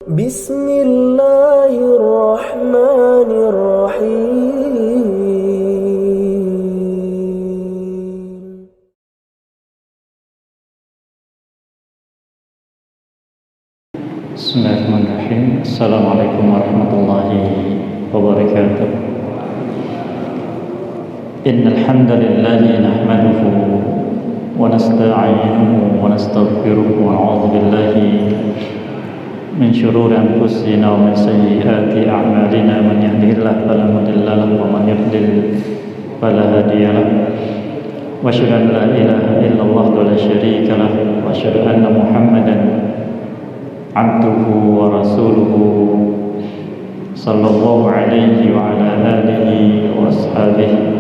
Bismillahirrahmanirrahim. Bismillahirrahmanirrahim. Assalamualaikum warahmatullahi wabarakatuh. Innal hamdalillahi nahmaduhu wa nasta'inuhu wa nastaghfiruh wa na'udzu billahi min shururi anfusina wa min sayyiati a'malina. Man yahdihillahu fala mudilla lahu wa man yudlil fala hadiya lahu. Wa asyhadu an la ilaha illallah wa la syarika lahu wa asyhadu anna Muhammadan abduhu wa rasuluhu sallallahu alaihi wa ala alihi wa ashabihi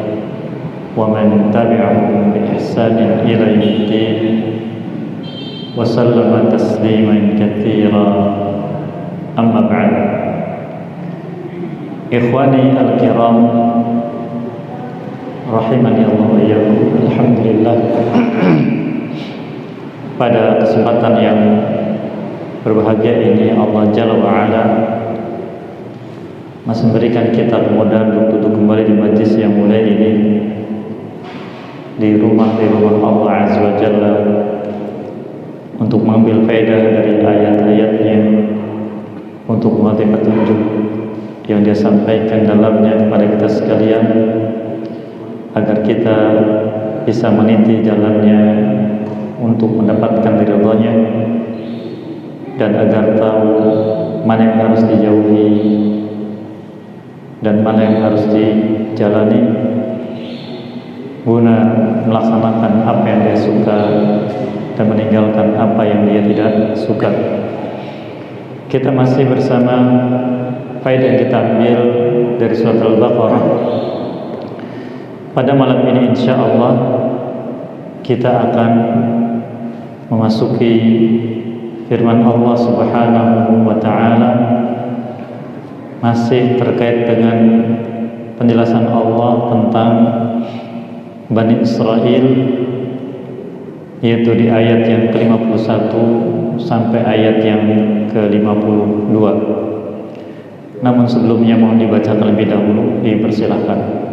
wa man tabi'ahum bi ihsanin ila yaumiddin wa sallama tasliman katsira. Amma ba'd. Ikhwani al-kiram rahimani Allah wa iyyakum. Alhamdulillah, pada kesempatan yang berbahagia ini Allah Jalla wa'ala masih memberikan kita kemudahan untuk duduk kembali di majlis yang mulia ini, di rumah Allah Azza wa Jalla, untuk mengambil faedah dari ayat-ayatnya, untuk mengerti petunjuk yang Dia sampaikan dalamnya kepada kita sekalian, agar kita bisa meniti jalannya untuk mendapatkan ridhonya, dan agar tahu mana yang harus dijauhi dan mana yang harus dijalani, guna melaksanakan apa yang Dia suka dan meninggalkan apa yang Dia tidak suka. Kita masih bersama faedah yang kita ambil dari surat Al-Baqarah. Pada malam ini insyaallah kita akan memasuki firman Allah Subhanahu wa ta'ala, masih terkait dengan penjelasan Allah tentang Bani Israel, yaitu di ayat yang ke-51 sampai ayat yang ke-52. Namun sebelumnya mohon dibaca terlebih dahulu, dipersilahkan.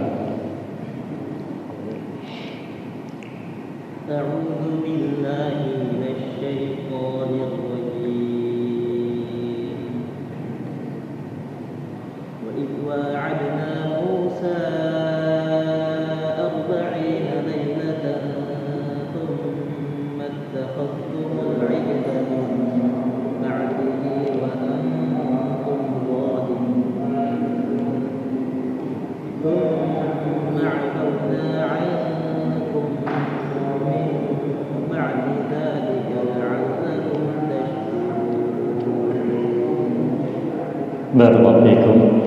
Barakallahu fikum.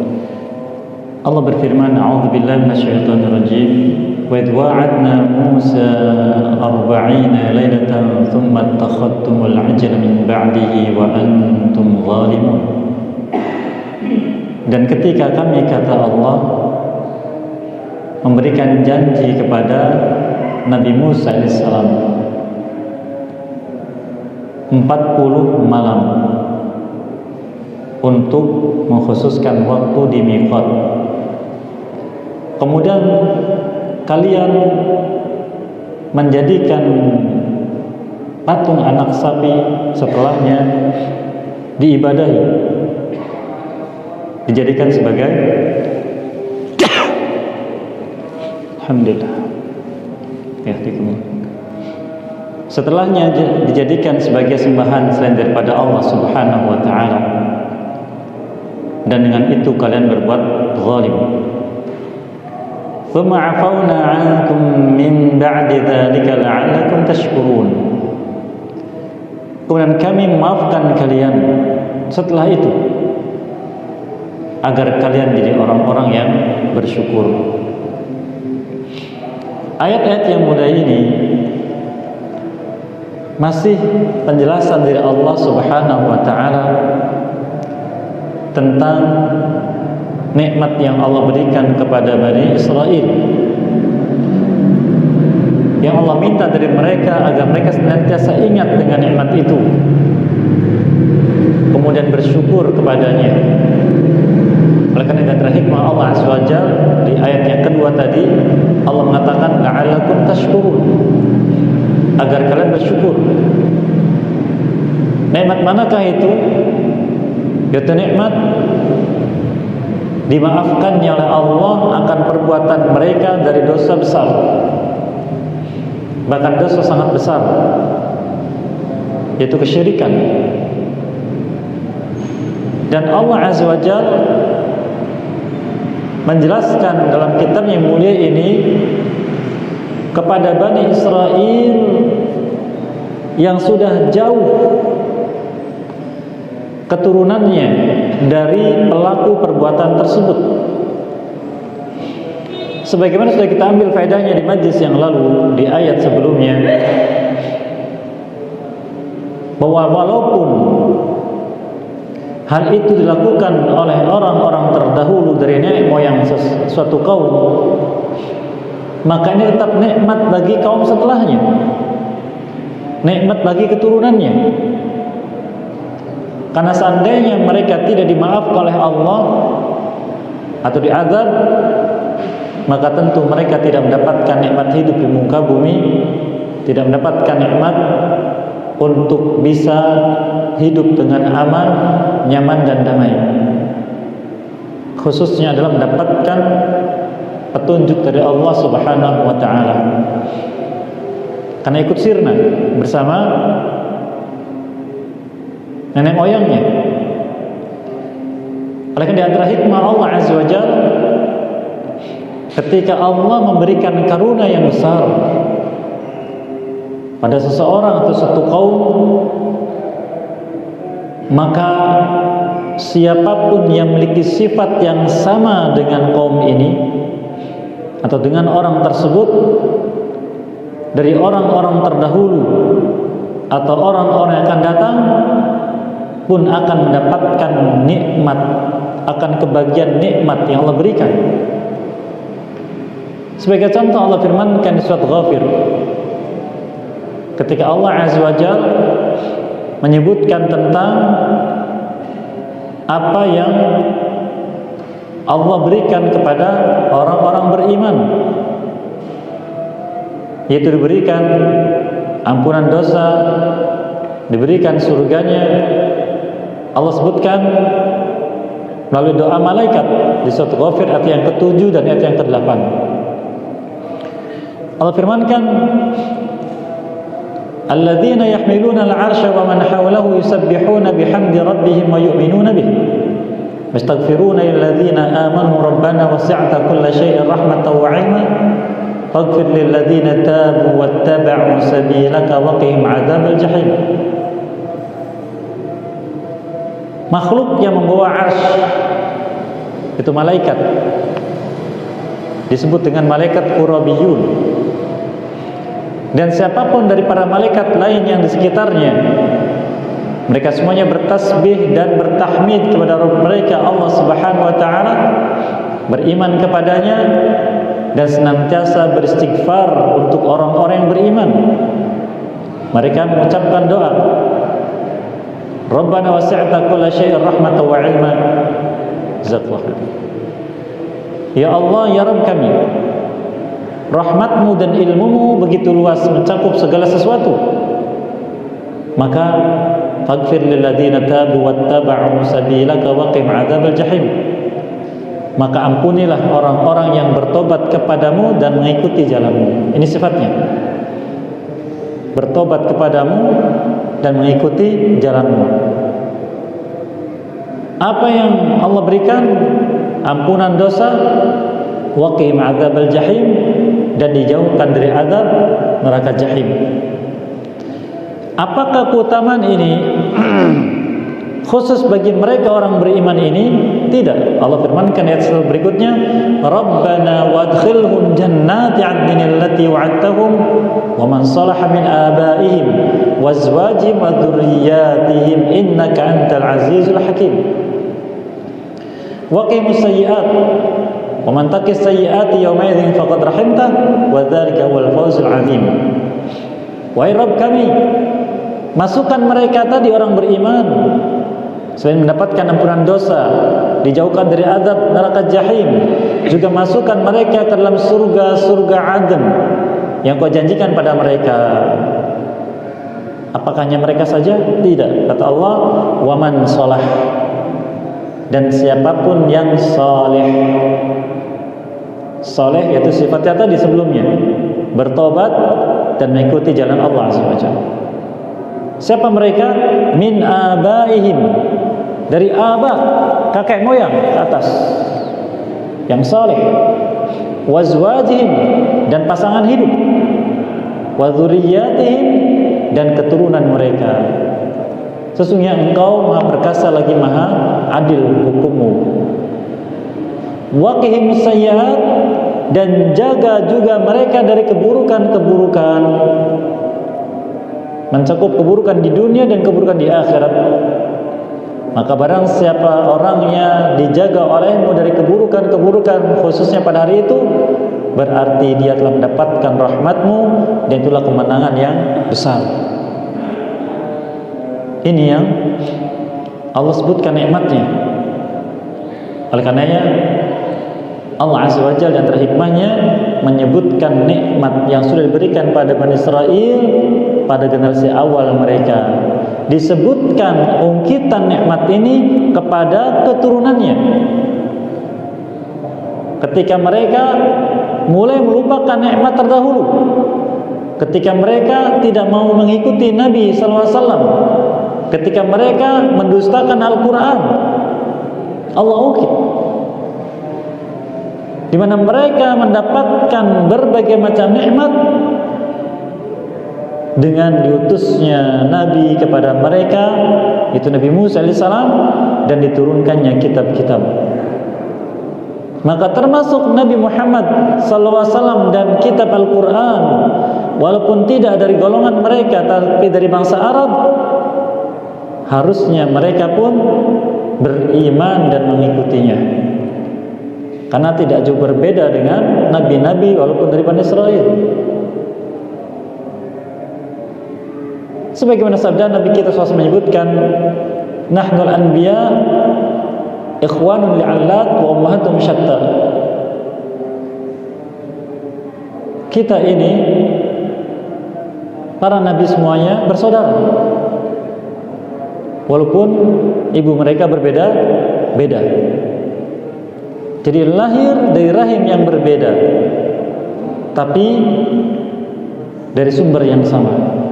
Allah berfirman, a'udzubillahi minasyaitonir rajim, wa idh wa'adna Musa 40 lailatan thumma attakhadtumul 'ijla min ba'dihi wa antum zalimun. Dan ketika kami, kata Allah, memberikan janji kepada Nabi Musa alaihissalam 40 malam untuk mengkhususkan waktu di miqat. Kemudian kalian menjadikan patung anak sapi setelahnya diibadahi, dijadikan sebagai alhamdulillah ya, setelahnya dijadikan sebagai sembahan selain daripada Allah Subhanahu wa ta'ala, dan dengan itu kalian berbuat zalim. Thumma 'afawna 'ankum min ba'di dzalika la'allakum tashkurun. Kemudian kami memaafkan kalian setelah itu, agar kalian jadi orang-orang yang bersyukur. Ayat-ayat yang mulia ini masih penjelasan dari Allah Subhanahu wa ta'ala tentang nikmat yang Allah berikan kepada Bani Israel, yang Allah minta dari mereka agar mereka senantiasa ingat dengan nikmat itu. kemudian bersyukur kepadanya. Oleh karena itu hikmah Allah Azza wa Jalla di ayat yang kedua tadi Allah mengatakan la'allakum tashkurun, agar kalian bersyukur. Nikmat manakah itu? Yaitu nikmat dimaafkannya oleh Allah akan perbuatan mereka dari dosa besar, bahkan dosa sangat besar, yaitu kesyirikan. Dan Allah Azza wa Jalla menjelaskan dalam kitab yang mulia ini kepada Bani Israel yang sudah jauh keturunannya dari pelaku perbuatan tersebut. Sebagaimana sudah kita ambil faedahnya di majlis yang lalu, di ayat sebelumnya, bahwa walaupun hal itu dilakukan oleh orang-orang terdahulu dari nenek moyang suatu kaum, maka ini tetap nikmat bagi kaum setelahnya, nikmat bagi keturunannya. Karena seandainya mereka tidak dimaafkan oleh Allah atau diazab, maka tentu mereka tidak mendapatkan nikmat hidup di muka bumi, tidak mendapatkan nikmat untuk bisa hidup dengan aman, nyaman dan damai. Khususnya adalah mendapatkan petunjuk dari Allah Subhanahu wa taala. Karena ikut sirna bersama nenek moyangnya. Oleh karena di antara hikmah Allah Azza wa Jalla, ketika Allah memberikan karunia yang besar pada seseorang atau satu kaum, maka siapapun yang memiliki sifat yang sama dengan kaum ini atau dengan orang tersebut, dari orang-orang terdahulu atau orang-orang yang akan datang, pun akan mendapatkan nikmat, akan kebagian nikmat yang Allah berikan. Sebagai contoh, Allah firmankan di surat Ghafir, ketika Allah Azza wa Jalla menyebutkan tentang apa yang Allah berikan kepada orang-orang beriman, yaitu diberikan ampunan dosa, diberikan surganya. Allah sebutkan melalui doa malaikat di surat Ghafir ayat yang ke-7 dan ayat yang ke-8. Allah firmankan, alladzina yahmiluna al-'arsya wa man hawlahu yusabbihuna bihamdi rabbihim wa yu'minuna bih wastaghfiruna lilladzina amanu rabbana wasi'ta kulla syai'in rahmatan wa 'ilma faghfir lilladzina tabu wattaba'u sabilaka wa qihim 'adzabal jahim. Makhluk yang membawa arsy itu malaikat, disebut dengan malaikat Qurabiyun. Dan siapapun dari para malaikat lain yang di sekitarnya, mereka semuanya bertasbih dan bertahmid kepada Rabb mereka Allah Subhanahu wa taala, beriman kepadanya dan senantiasa beristighfar untuk orang-orang yang beriman. Mereka mengucapkan doa, Rabbana wasi'ta kulla syai'in rahmatan wa 'ilma. Jazakallahu khair. Ya Allah, ya Rabb kami, rahmatmu dan ilmumu begitu luas, mencakup segala sesuatu. Maka faghfir lil ladzina tabu wattaba'u sabilaka wa qim 'adzabal jahim. Maka ampunilah orang-orang yang bertobat kepadamu dan mengikuti jalanmu. Ini sifatnya, bertobat kepadamu dan mengikuti jalanmu. Apa yang Allah berikan? Ampunan dosa, wa qim 'adzabal jahim, dan dijauhkan dari azab neraka jahim. Apakah keutamaan ini khusus bagi mereka orang beriman ini? Tidak. Allah firmankan ayat berikutnya, Rabbana wadkhilhum jannati 'adnin allati wa'adtahum wa man salaha min abaihim wa azwajihim wa dhurriyyatihim innaka antal azizul hakim. Wa qimus sayyi'at wa man taqis sayyi'ati yawma idzin faqad rahimtah wa dzalika huwal fawzul 'azim. Wahai Rabb kami, masukkan mereka tadi orang beriman Selain mendapatkan ampunan dosa, dijauhkan dari azab neraka jahim, juga masukkan mereka ke dalam surga Aden yang Kau janjikan pada mereka. Apakah hanya mereka saja? Tidak. Kata Allah, waman sholah, dan siapapun yang saleh. Saleh yaitu sifatnya tadi sebelumnya, bertobat dan mengikuti jalan Allah SWT. Siapa mereka? Min abaihim, dari aba, kakek moyang ke atas, yang saleh. Wazwajihim, dan pasangan hidup. Wadzurriyyatihim, dan keturunan mereka. Sesungguhnya Engkau Maha perkasa lagi Maha adil hukummu. Waqihimus sayyi'at, dan jaga juga mereka dari keburukan-keburukan, mencakup keburukan di dunia dan keburukan di akhirat. Maka barang siapa orangnya dijaga olehmu dari keburukan-keburukan, khususnya pada hari itu, berarti dia telah mendapatkan rahmatmu, dan itulah kemenangan yang besar. Ini yang Allah sebutkan nikmatnya. Oleh karenanya Allah Azza wa Jalla dan terhikmahnya menyebutkan nikmat yang sudah diberikan pada Bani Israel pada generasi awal mereka. Disebutkan ungkitan nikmat ini kepada keturunannya. Ketika mereka mulai melupakan nikmat terdahulu, ketika mereka tidak mau mengikuti Nabi SAW, ketika mereka mendustakan Al-Quran, Allah ungkit di mana mereka mendapatkan berbagai macam nikmat dengan diutusnya Nabi kepada mereka, itu Nabi Musa alaihissalam, dan diturunkannya kitab-kitab. Maka termasuk Nabi Muhammad SAW dan kitab Al-Quran, walaupun tidak dari golongan mereka tapi dari bangsa Arab, harusnya mereka pun beriman dan mengikutinya, karena tidak jauh berbeda dengan nabi-nabi walaupun dari Bani Israel. Sebagaimana sabda Nabi kita SAW menyebutkan, nahnul anbiya ikhwanun li'allat wa ummahatum syatta. Kita ini para nabi semuanya bersaudara, walaupun ibu mereka berbeda-beda. Jadi lahir dari rahim yang berbeda, tapi dari sumber yang sama.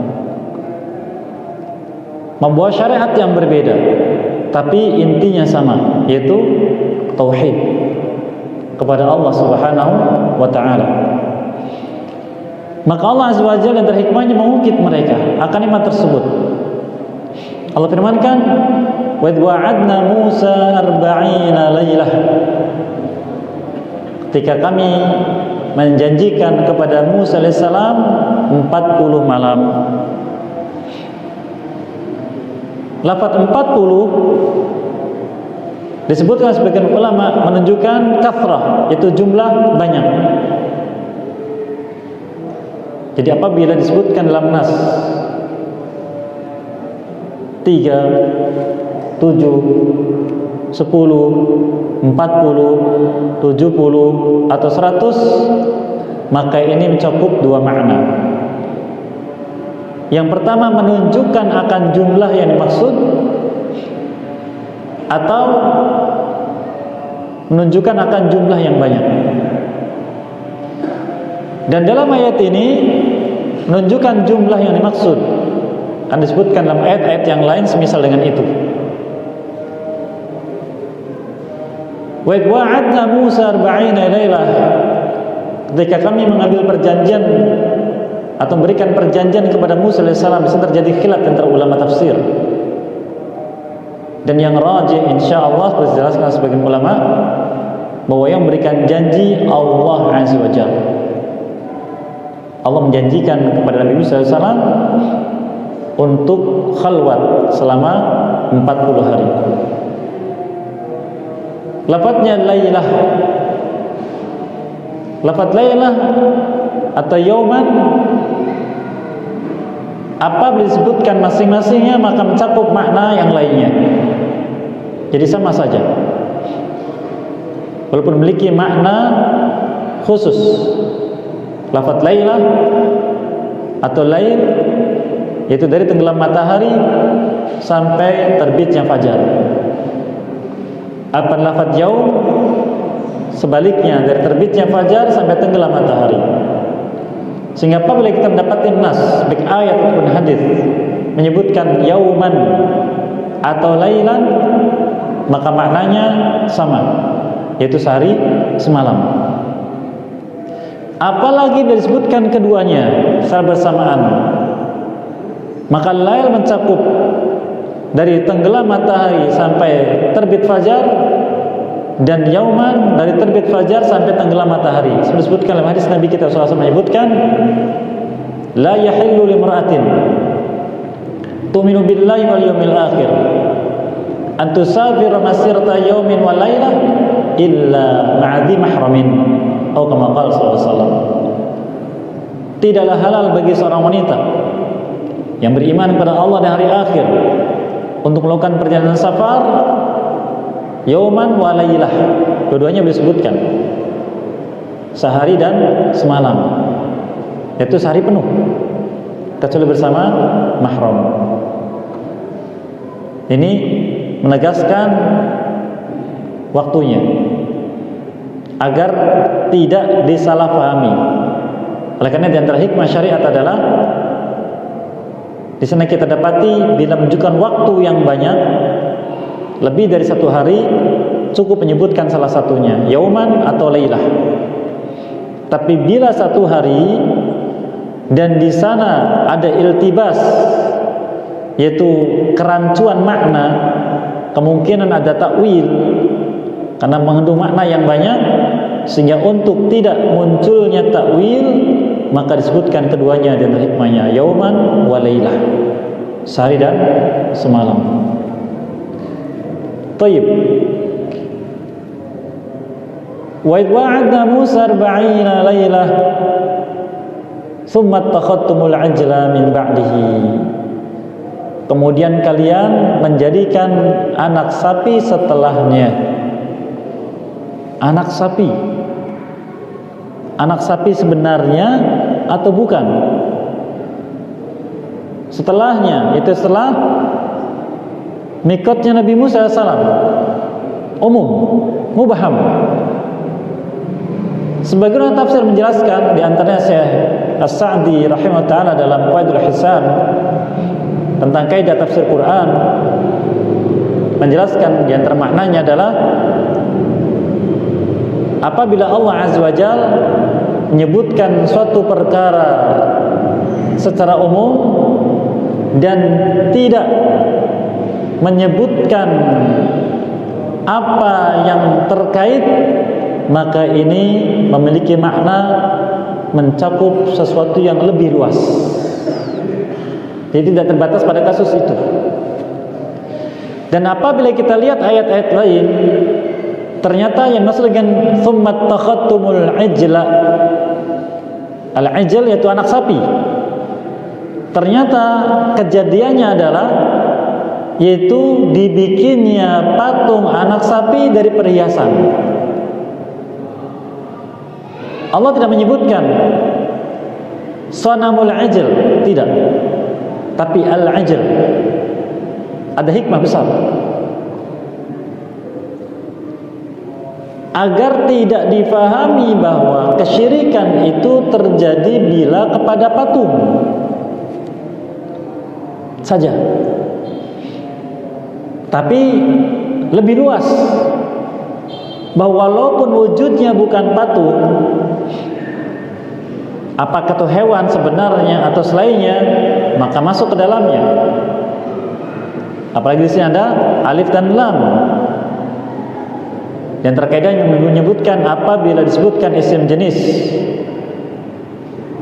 Membawa syariat yang berbeda, tapi intinya sama, yaitu tauhid kepada Allah Subhanahu wa taala. Maka Allah Azza wa Jalla yang terhikmahnya mengungkit mereka akan nikmat tersebut. Allah firmankan, "Wa idh wa'adna Musa 40 lailah." Ketika kami menjanjikan kepada Musa alaihissalam 40 malam. Lafaz 40 disebutkan sebagian ulama menunjukkan kathrah, yaitu jumlah banyak. Jadi apabila disebutkan dalam nas 3, 7, 10, 40, 70 atau 100, maka ini mencakup dua makna. Yang pertama menunjukkan akan jumlah yang dimaksud, atau menunjukkan akan jumlah yang banyak. Dan dalam ayat ini menunjukkan jumlah yang dimaksud, akan disebutkan dalam ayat-ayat yang lain semisal dengan itu. Wa idh wa'adna Musa 40 lailah, ketika kami mengambil perjanjian atau memberikan perjanjian kepada Musa alaihissalam. Di sini terjadi khilaf antara ulama tafsir, dan yang rajih insyaallah seperti dijelaskan sebagian ulama bahwa yang memberikan janji Allah Azza wa Jalla. Allah menjanjikan kepada Nabi Musa alaihissalam untuk khalwat selama 40 hari. Lafadznya lailah. Lafadz lailah atau yauman, apabila disebutkan masing-masingnya maka mencakup makna yang lainnya. Jadi sama saja, walaupun memiliki makna khusus. Lafaz lailah atau lail yaitu dari tenggelam matahari sampai terbitnya fajar. Apa lafaz yaum sebaliknya, dari terbitnya fajar sampai tenggelam matahari. Sehingga apabila kita mendapati nas baik ayat ataupun hadis menyebutkan yauman atau lailan, maka maknanya sama, yaitu sehari semalam. Apalagi disebutkan keduanya secara bersamaan, maka lail mencakup dari tenggelam matahari sampai terbit fajar, dan yauman dari terbit fajar sampai tenggelam matahari. Seperti disebutkan dalam hadis Nabi kita SAW menyebutkan, la yahillu limra'atin tu'minu billahi wal yawmil akhir an tusafira masirata yaumin wa lailah illa ma'adhi mahramin, atau kama qala sallallahu alaihi wasallam. Tidaklah halal bagi seorang wanita yang beriman kepada Allah dan hari akhir untuk melakukan perjalanan safar yauman wa lailah, dua-duanya disebutkan sehari dan semalam, yaitu sehari penuh kecuali bersama mahram. Ini menegaskan waktunya agar tidak disalahpahami. Oleh karena di antara hikmah syariat adalah di sana kita dapati bila menunjukkan waktu yang banyak, lebih dari satu hari, cukup menyebutkan salah satunya, yauman atau lailah. Tapi bila satu hari dan di sana ada iltibas, yaitu kerancuan makna, kemungkinan ada takwil karena mengandung makna yang banyak, sehingga untuk tidak munculnya takwil, maka disebutkan keduanya dan hikmahnya, yauman wa lailah, sehari dan semalam. Tayyib. Wa idh wa'adna Musa 40 lailah thumma attakhadtumul ajla min ba'dihi. Kemudian kalian menjadikan anak sapi setelahnya. Anak sapi. Anak sapi sebenarnya atau bukan? Setelahnya, itu setelah mikotnya Nabi Musa AS, umum, mubaham. Sebagian tafsir menjelaskan, di antaranya Syekh As-Sa'di rahimahullah ta'ala dalam Qaidul Hisan tentang kaidah tafsir Quran, menjelaskan di antara maknanya adalah apabila Allah Azza wa Jalla menyebutkan suatu perkara secara umum dan tidak menyebutkan apa yang terkait, maka ini memiliki makna mencakup sesuatu yang lebih luas. Jadi tidak terbatas pada kasus itu. Dan apabila kita lihat ayat-ayat lain, ternyata yang maksud dengan thumma takhattumul ijla, al-ijl yaitu anak sapi, ternyata kejadiannya adalah yaitu dibikinnya patung anak sapi dari perhiasan. Allah tidak menyebutkan sanamul ijl, tidak, tapi al-ijl. Ada hikmah besar agar tidak difahami bahwa kesyirikan itu terjadi bila kepada patung saja, tapi lebih luas, bahwa walaupun wujudnya bukan patung, apakah itu hewan sebenarnya atau selainnya, maka masuk ke dalamnya. Apalagi di sini ada alif dan lam. Dan terkadang yang menyebutkan apabila disebutkan isim jenis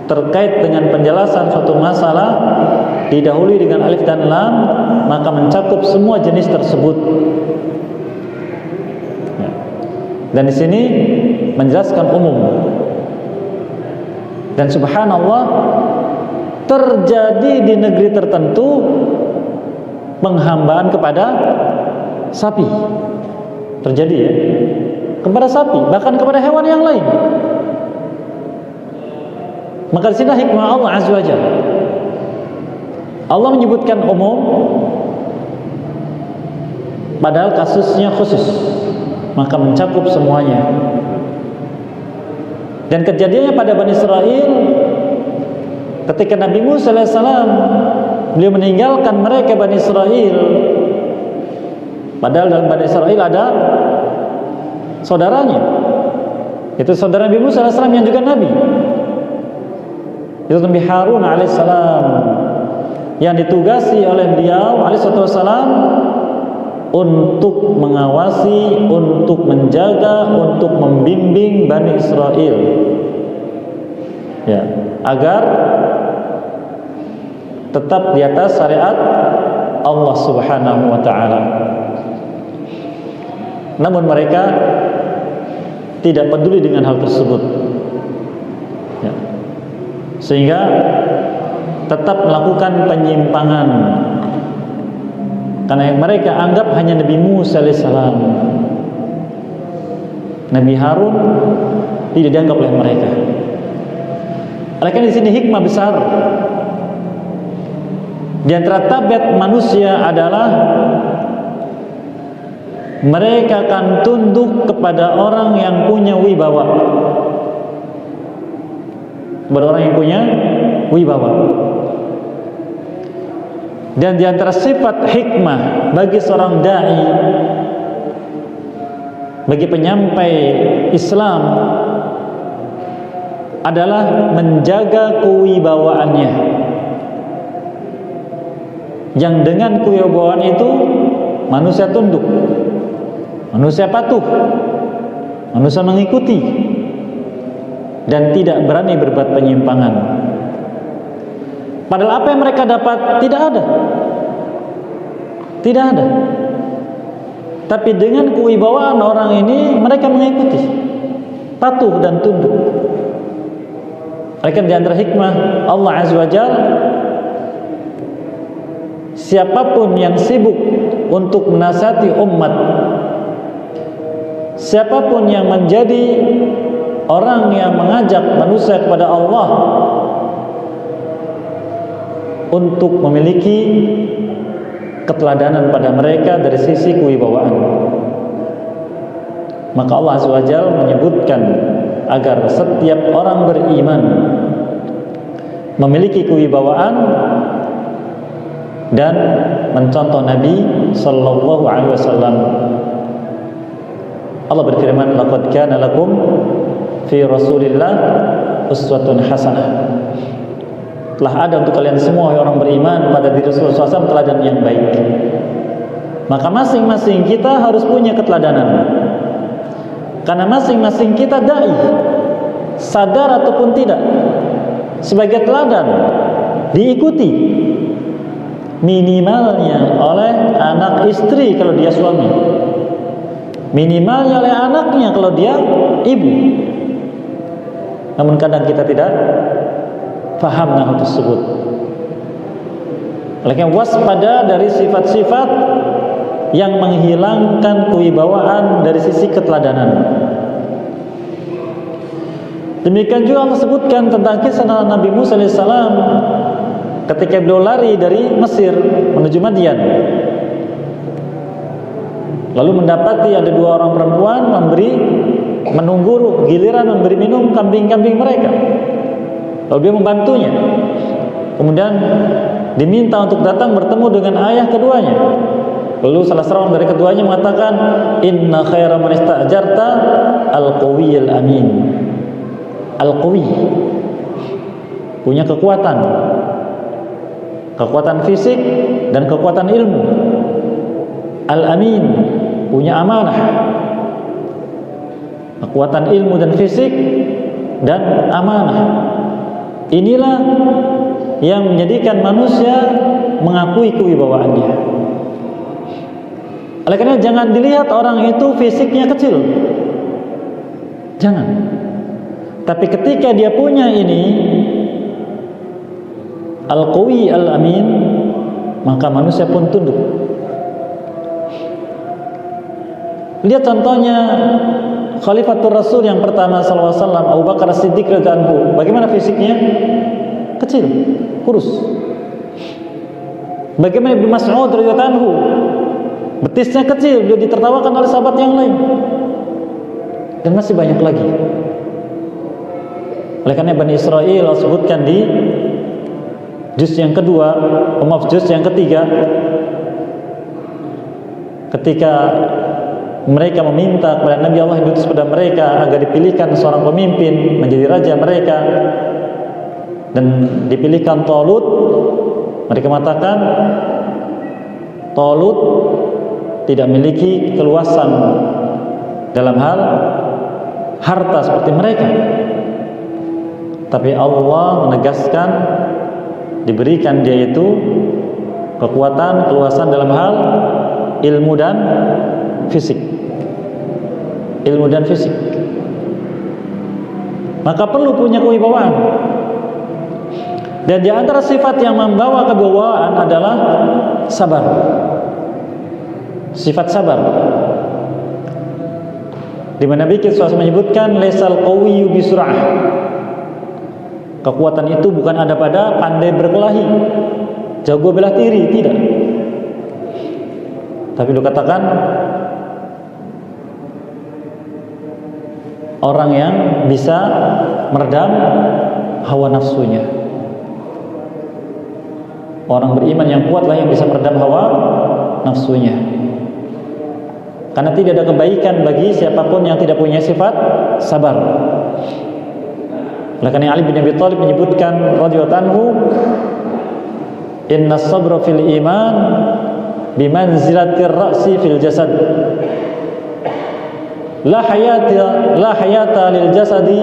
terkait dengan penjelasan suatu masalah didahului dengan alif dan lam, maka mencakup semua jenis tersebut. Dan di sini menjelaskan umum. Dan subhanallah, terjadi di negeri tertentu penghambaan kepada sapi. Terjadi ya, kepada sapi, bahkan kepada hewan yang lain. Maka di sini hikmah Allah Azza wa Jalla. Allah menyebutkan umum, padahal kasusnya khusus, maka mencakup semuanya. Dan kejadiannya pada Bani Israel, ketika Nabi Musa AS beliau meninggalkan mereka Bani Israel, padahal dalam Bani Israel ada saudaranya, itu saudara Nabi Musa AS yang juga Nabi, itu Nabi Harun AS, yang ditugasi oleh beliau AS untuk mengawasi, untuk menjaga, untuk membimbing Bani Israel, ya, agar tetap di atas syariat Allah Subhanahu wa taala. Namun mereka tidak peduli dengan hal tersebut, ya, sehingga tetap melakukan penyimpangan, karena yang mereka anggap hanya Nabi Musa alaihissalam. Nabi Harun tidak dianggap oleh mereka. Oleh karena di sini hikmah besar di antara tabiat manusia adalah mereka akan tunduk kepada orang yang punya wibawa, kepada orang yang punya wibawa. Dan di antara sifat hikmah bagi seorang dai, bagi penyampai Islam, adalah menjaga kewibawaannya, yang dengan kewibawaan itu manusia tunduk, manusia patuh, manusia mengikuti, dan tidak berani berbuat penyimpangan. Padahal apa yang mereka dapat tidak ada, tidak ada. Tapi dengan kewibawaan orang ini mereka mengikuti, patuh dan tunduk. Mereka di antara hikmah Allah Azza wa Jalla, siapapun yang sibuk untuk menasihati umat, siapapun yang menjadi orang yang mengajak manusia kepada Allah untuk memiliki keteladanan pada mereka dari sisi kewibawaan, maka Allah Azza wa Jalla menyebutkan agar setiap orang beriman memiliki kewibawaan dan mencontoh Nabi sallallahu alaihi wasallam. Allah berfirman, laqad kana lakum fi Rasulillah uswatun hasanah. Telah ada untuk kalian semua orang beriman pada diri Rasulullah SAW teladan yang baik. Maka masing-masing kita harus punya keteladanan, karena masing-masing kita dai, sadar ataupun tidak, sebagai teladan diikuti minimalnya oleh anak istri kalau dia suami, minimalnya oleh anaknya kalau dia ibu. Namun kadang kita tidak paham hal tersebut. Oleh karena waspada dari sifat-sifat yang menghilangkan kewibawaan dari sisi keteladanan. Demikian juga Allah sebutkan tentang kisah Nabi Musa AS ketika beliau lari dari Mesir menuju Madian, lalu mendapati ada dua orang perempuan menunggu giliran memberi minum kambing-kambing mereka. Lalu dia membantunya. Kemudian diminta untuk datang bertemu dengan ayah keduanya. Lalu salah seorang dari keduanya mengatakan, inna khaira man ista'jarta al-qawiyul amin. Al-qawi, punya kekuatan fisik dan kekuatan ilmu. Al-amin, punya amanah, kekuatan ilmu dan fisik dan amanah. Inilah yang menjadikan manusia mengakui kewibawaannya. Oleh karena jangan dilihat orang itu fisiknya kecil, jangan. Tapi ketika dia punya ini al-qawi al-amin, maka manusia pun tunduk. Lihat contohnya Khalifatul Rasul yang pertama sallallahu alaihi wasallam, Abu Bakar As-Siddiq radhiyallahu anhu. Bagaimana fisiknya? Kecil, kurus. Bagaimana Ibnu Mas'ud radhiyallahu anhu? Betisnya kecil, dia ditertawakan oleh sahabat yang lain. Dan masih banyak lagi. Oleh karena Bani Israel Allah sebutkan di juz yang kedua, juz yang ketiga, ketika mereka meminta kepada Nabi Allah yang diutus kepada mereka agar dipilihkan seorang pemimpin menjadi raja mereka, dan dipilihkan Talut, mereka mengatakan Talut tidak memiliki keluasan dalam hal harta seperti mereka, tapi Allah menegaskan diberikan dia itu kekuatan, keluasan dalam hal ilmu dan fisik. Ilmu dan fisik. Maka perlu punya kewibawaan. Dan di antara sifat yang membawa kewibawaan adalah sabar. Sifat sabar. Di mana Nabi SAW menyebutkan laisal qawiyyu bisur'ah. Kekuatan itu bukan ada pada pandai berkelahi, jago bela diri, tidak. Tapi lu katakan orang yang bisa meredam hawa nafsunya. Orang beriman yang kuatlah yang bisa meredam hawa nafsunya. Karena tidak ada kebaikan bagi siapapun yang tidak punya sifat sabar. Oleh karena Ali bin Abi Thalib menyebutkan radhiyallahu anhu, inna sabra fil iman bimanzilatir ra'si fil jasad. La hayata lil jasadi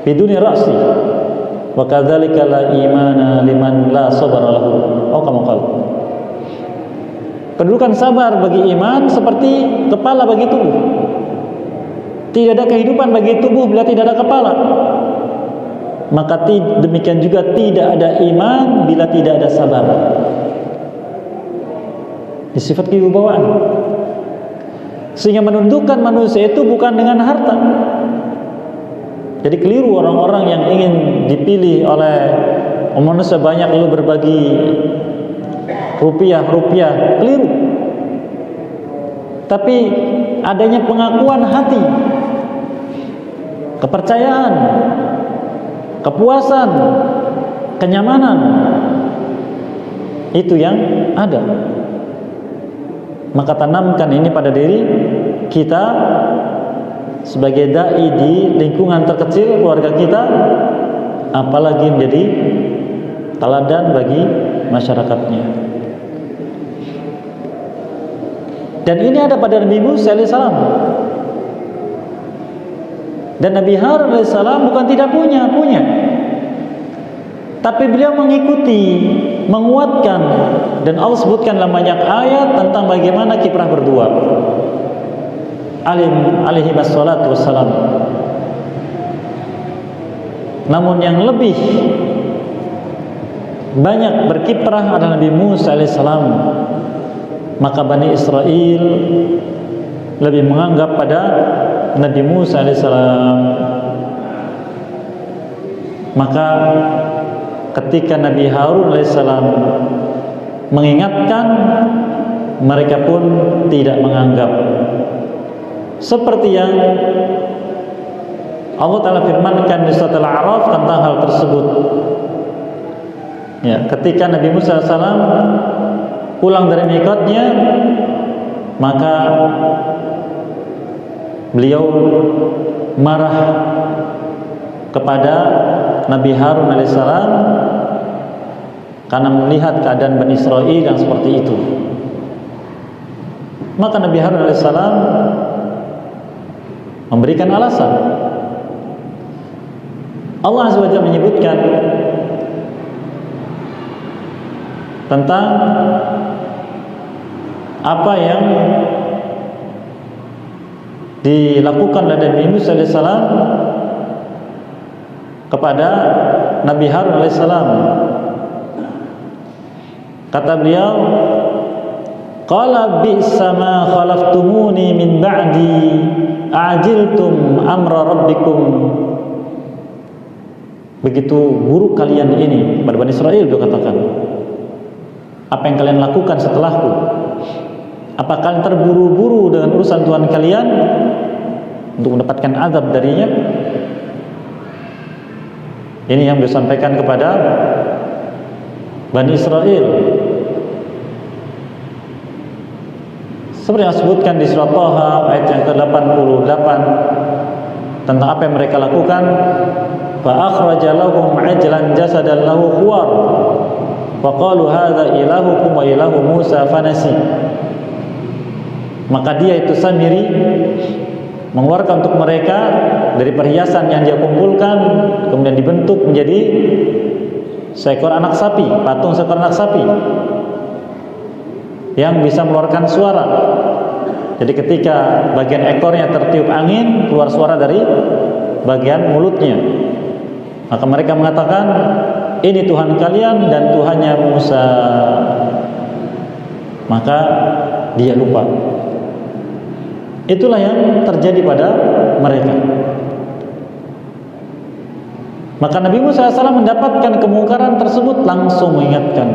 biduni ra'si. Wa kadzalika la imana liman la sabra lahu. Oh, kamu qala. Kedudukan sabar bagi iman seperti kepala bagi tubuh. Tidak ada kehidupan bagi tubuh bila tidak ada kepala. Maka demikian juga tidak ada iman bila tidak ada sabar. Ini sifat kewibawaan. Sehingga menundukkan manusia itu bukan dengan harta. Jadi keliru orang-orang yang ingin dipilih oleh manusia banyak lalu berbagi rupiah, keliru. Tapi adanya pengakuan hati, kepercayaan, kepuasan, kenyamanan, itu yang ada. Maka tanamkan ini pada diri kita sebagai dai di lingkungan terkecil keluarga kita, apalagi menjadi teladan bagi masyarakatnya. Dan ini ada pada Nabi Musa alaihissalam. Dan Nabi Harun alaihissalam bukan tidak punya. Tapi beliau mengikuti, menguatkan, dan Allah sebutkan dalam banyak ayat tentang bagaimana kiprah berdua. Alaihi wassalatu wassalam. Namun yang lebih banyak berkiprah adalah Nabi Musa alaihissalam. Maka Bani Israel lebih menganggap pada Nabi Musa alaihissalam. Maka ketika Nabi Harun alaihissalam mengingatkan, mereka pun tidak menganggap. Seperti yang Allah Ta'ala firmankan di surat Al-A'raf tentang hal tersebut. Ya, ketika Nabi Musa alaihissalam pulang dari miqatnya, maka beliau marah kepada Nabi Harun alaihissalam karena melihat keadaan Bani Israel yang seperti itu. Maka Nabi Harun alaihissalam memberikan alasan. Allah Azza wa Jalla menyebutkan tentang apa yang dilakukan oleh Nabi Musa alaihissalam kepada Nabi Harun alaihissalam. Kata beliau, Qala bi'sa ma khalaftumuni min ba'di a'jiltum amra rabbikum. Begitu buruk kalian ini pada Bani Israel, dia katakan, apa yang kalian lakukan setelahku? Apa kalian terburu-buru dengan urusan Tuhan kalian untuk mendapatkan azab darinya? Ini yang disampaikan kepada Bani Israel. Seperti yang disebutkan di surah Taha ayat yang ke-88 tentang apa yang mereka lakukan. Fa akhraja lahum 'ajlan jasadan lahu khuwar fa qalu hadza ilahukum wa ilahu Musa fanasi. Maka dia itu Samiri mengeluarkan untuk mereka dari perhiasan yang dia kumpulkan, kemudian dibentuk menjadi seekor anak sapi, patung seekor anak sapi yang bisa mengeluarkan suara. Jadi ketika bagian ekornya tertiup angin, keluar suara dari bagian mulutnya. Maka mereka mengatakan, ini Tuhan kalian dan Tuhannya Musa. Maka dia lupa. Itulah yang terjadi pada mereka. Maka Nabi Musa AS mendapatkan kemungkaran tersebut, langsung mengingatkan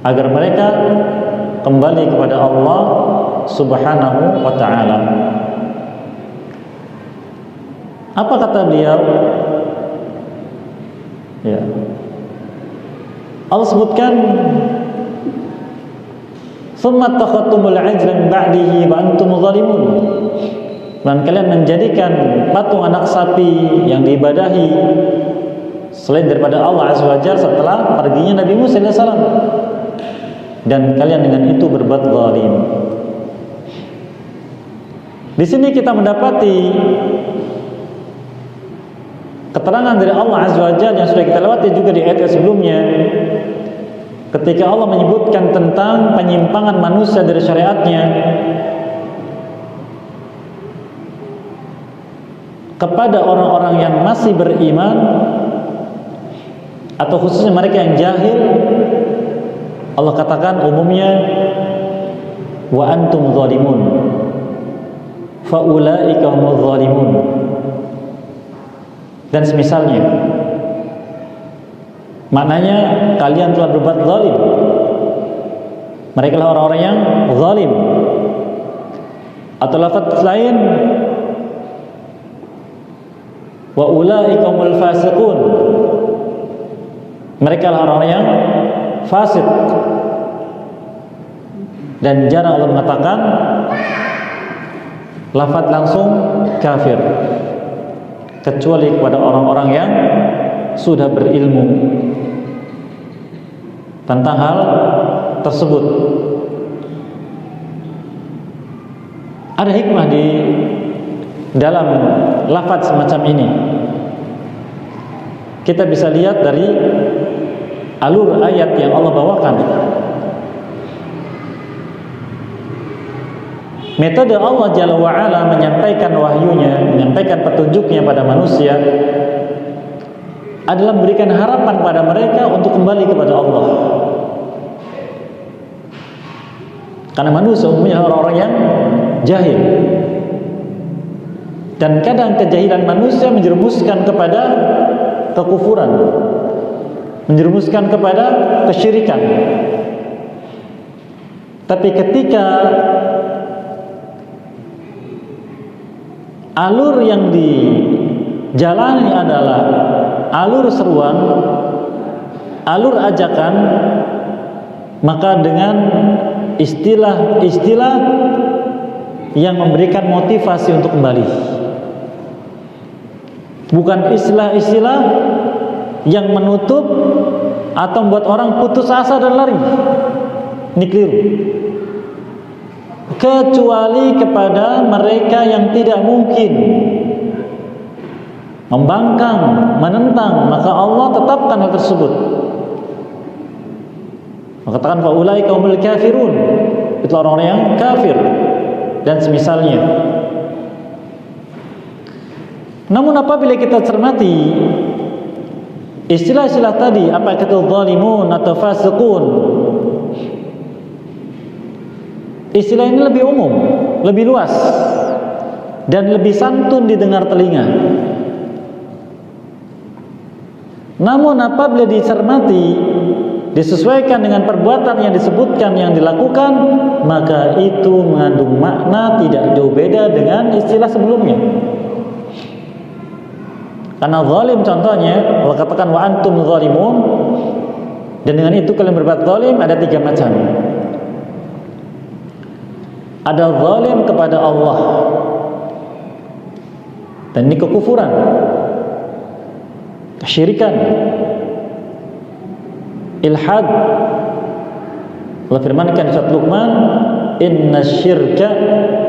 agar mereka kembali kepada Allah Subhanahu wa ta'ala. Apa kata beliau? Ya, Allah sebutkan, "Tsumma takhattumul 'ajla min ba'dihi wa antum zalimun." Dan kalian menjadikan patung anak sapi yang diibadahi selain daripada Allah Azza wa Jalla setelah perginya Nabi Musa AS, dan kalian dengan itu berbuat zalim. Di sini kita mendapati keterangan dari Allah Azza wa Jalla yang sudah kita lewati juga di ayat sebelumnya, ketika Allah menyebutkan tentang penyimpangan manusia dari syariatnya kepada orang-orang yang masih beriman, atau khususnya mereka yang jahil. Allah katakan umumnya, wa antum zalimun fa ulaika humuz zalimun, dan semisalnya. Maknanya kalian telah berbuat zalim. Mereka lah orang-orang yang zalim. Atau lafaz lain, wa ulaika humul fasiqun. Mereka lah orang-orang yang fasik. Dan jarang Allah mengatakan lafaz langsung kafir, kecuali kepada orang-orang yang sudah berilmu tentang hal tersebut. Ada hikmah di dalam lafaz semacam ini. Kita bisa lihat dari alur ayat yang Allah bawakan. Metode Allah Jalla wa'ala menyampaikan wahyunya, menyampaikan petunjuknya pada manusia adalah memberikan harapan pada mereka untuk kembali kepada Allah. Karena manusia umumnya orang-orang yang jahil, dan kadang kejahilan manusia menjerumuskan kepada kekufuran, menjerumuskan kepada kesyirikan. Tapi ketika alur yang dijalani adalah alur seruan, alur ajakan, maka dengan istilah-istilah yang memberikan motivasi untuk kembali, bukan istilah-istilah yang menutup atau membuat orang putus asa dan lari. Ini keliru. Kecuali kepada mereka yang tidak mungkin membangkang, menentang, maka Allah tetapkan hal tersebut. Maka katakan fa ulaika humul kafirun, itu orang-orang yang kafir dan semisalnya. Namun apabila kita cermati istilah-istilah tadi, apa kata zalimun atau fasiqun, Istilah ini lebih umum, lebih luas, dan lebih santun didengar telinga. Namun apabila dicermati, disesuaikan dengan perbuatan yang disebutkan yang dilakukan, maka itu mengandung makna tidak jauh beda dengan istilah sebelumnya. Karena zalim contohnya, Allah katakan wa antum zalimun, dan dengan itu kalian berbuat zalim, ada 3 macam. Ada zalim kepada Allah, dan ini kekufuran, kesyirikan, ilhad. Allah firmankan di surat Luqman, innasyirka